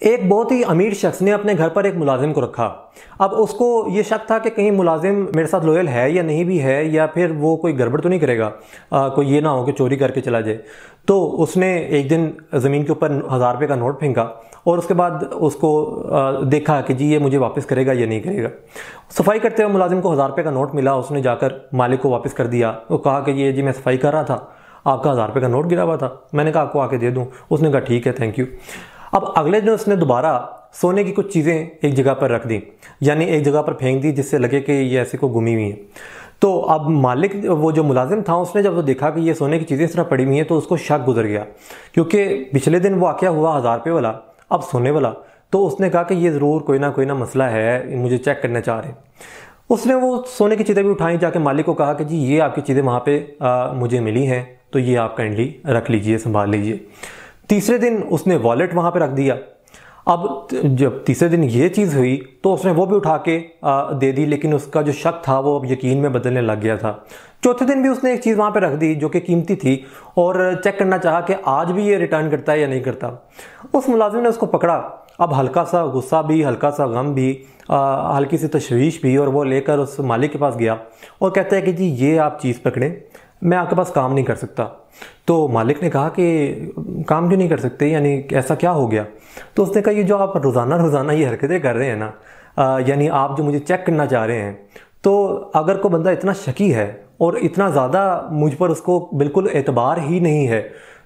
एक बहुत ही अमीर शख्स ने अपने घर पर एक मुलाजिम को रखा। अब उसको ये शक था कि कहीं मुलाजिम मेरे साथ लॉयल है या नहीं भी है, या फिर वो कोई गड़बड़ तो नहीं करेगा, कोई ये ना हो कि चोरी करके चला जाए। तो उसने एक दिन ज़मीन के ऊपर 1000 रुपये का नोट फेंका और उसके बाद उसको देखा कि जी ये मुझे वापस करेगा या नहीं करेगा। सफाई करते हुए मुलाजिम को 1000 रुपये का नोट मिला। उसने जाकर मालिक को वापस कर दिया। वो कहा कि ये जी मैं सफाई कर रहा था, आपका 1000 रुपये का नोट गिरा हुआ था, मैंने कहा आपको आके दे दूँ। उसने कहा ठीक है, थैंक यू। अब अगले दिन उसने दोबारा सोने की कुछ चीज़ें एक जगह पर रख दी, यानी एक जगह पर फेंक दी जिससे लगे कि ये ऐसे को गुमी हुई है। तो अब मालिक, वो जो मुलाजिम था, उसने जब वो देखा कि ये सोने की चीज़ें इस तरह पड़ी हुई हैं तो उसको शक गुजर गया, क्योंकि पिछले दिन वाक़या हुआ 1000 रुपये वाला, अब सोने वाला। तो उसने कहा कि ये ज़रूर कोई ना मसला है, मुझे चेक करना चाह रहे हैं। उसने वो सोने की चीज़ें भी उठाई, जाके मालिक को कहा कि जी ये आपकी चीज़ें वहाँ पे मुझे मिली हैं, तो ये आप काइंडली रख लीजिए, संभाल लीजिए। तीसरे दिन उसने वॉलेट वहाँ पे रख दिया। अब जब तीसरे दिन ये चीज़ हुई तो उसने वो भी उठा के दे दी, लेकिन उसका जो शक था वो अब यकीन में बदलने लग गया था। चौथे दिन भी उसने एक चीज़ वहाँ पे रख दी जो कि कीमती थी और चेक करना चाहा कि आज भी ये रिटर्न करता है या नहीं करता। उस मुलाजिम ने उसको पकड़ा। अब हल्का सा गुस्सा भी, हल्का सा गम भी, हल्की सी तशवीश भी, और वो लेकर उस मालिक के पास गया और कहता है कि जी ये आप चीज़ पकड़ें, मैं आपके पास काम नहीं कर सकता। तो मालिक ने कहा कि काम क्यों नहीं कर सकते, यानी ऐसा क्या हो गया? तो उसने कहा ये जो आप रोज़ाना ये हरकतें कर रहे हैं ना, यानी आप जो मुझे चेक करना चाह रहे हैं, तो अगर कोई बंदा इतना शकी है और इतना ज़्यादा मुझ पर उसको बिल्कुल एतबार ही नहीं है,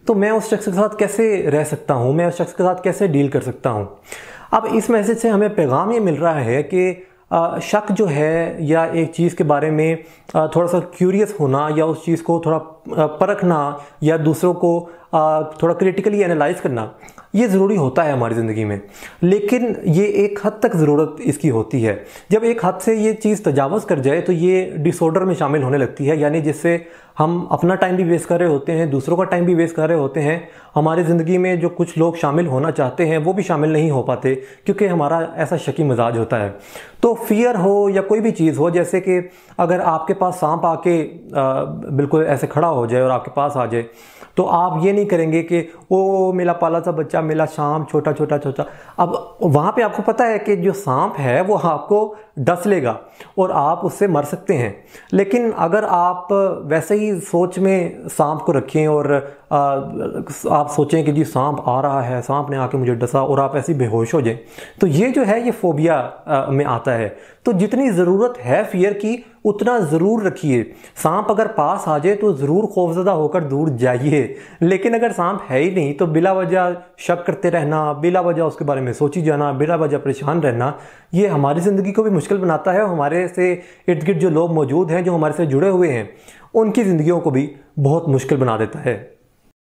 तो मैं उस शख्स के साथ कैसे रह सकता हूँ, मैं उस शख्स के साथ कैसे डील कर सकता हूँ। अब इस मैसेज से हमें पैगाम ये मिल रहा है कि शक जो है, या एक चीज़ के बारे में थोड़ा सा क्यूरियस होना, या उस चीज़ को थोड़ा परखना, या दूसरों को थोड़ा क्रिटिकली एनालाइज करना, ये ज़रूरी होता है हमारी ज़िंदगी में। लेकिन ये एक हद तक ज़रूरत इसकी होती है। जब एक हद से ये चीज़ तजावज़ कर जाए तो ये डिसऑर्डर में शामिल होने लगती है, यानी जिससे हम अपना टाइम भी वेस्ट कर रहे होते हैं, दूसरों का टाइम भी वेस्ट कर रहे होते हैं। हमारी ज़िंदगी में जो कुछ लोग शामिल होना चाहते हैं वो भी शामिल नहीं हो पाते, क्योंकि हमारा ऐसा शकी मिजाज होता है। तो फियर हो या कोई भी चीज़ हो, जैसे कि अगर आपके पास सांप आके बिल्कुल ऐसे खड़ा हो जाए और आपके पास आ जाए, तो आप ये नहीं करेंगे कि ओ मेरा पाला सा बच्चा, मेरा सांप छोटा छोटा छोटा। अब वहाँ पे आपको पता है कि जो सांप है वो आपको डस लेगा और आप उससे मर सकते हैं। लेकिन अगर आप वैसे ही सोच में सांप को रखें और आप सोचें कि जी सांप आ रहा है, सांप ने आके मुझे डसा, और आप ऐसी बेहोश हो जाएं, तो ये जो है ये फोबिया में आता है। तो जितनी ज़रूरत है फियर की उतना ज़रूर रखिए। सांप अगर पास आ जाए तो ज़रूर खौफज़दा होकर दूर जाइए, लेकिन अगर सांप है ही नहीं तो बिला वजह शक करते रहना, बिला वजह उसके बारे में सोची जाना, बिला वजह परेशान रहना, ये हमारी ज़िंदगी को भी मुश्किल बनाता है। हमारे से इर्द गिर्द जो लोग मौजूद हैं, जो हमारे से जुड़े हुए हैं, उनकी ज़िंदगियों को भी बहुत मुश्किल बना देता है।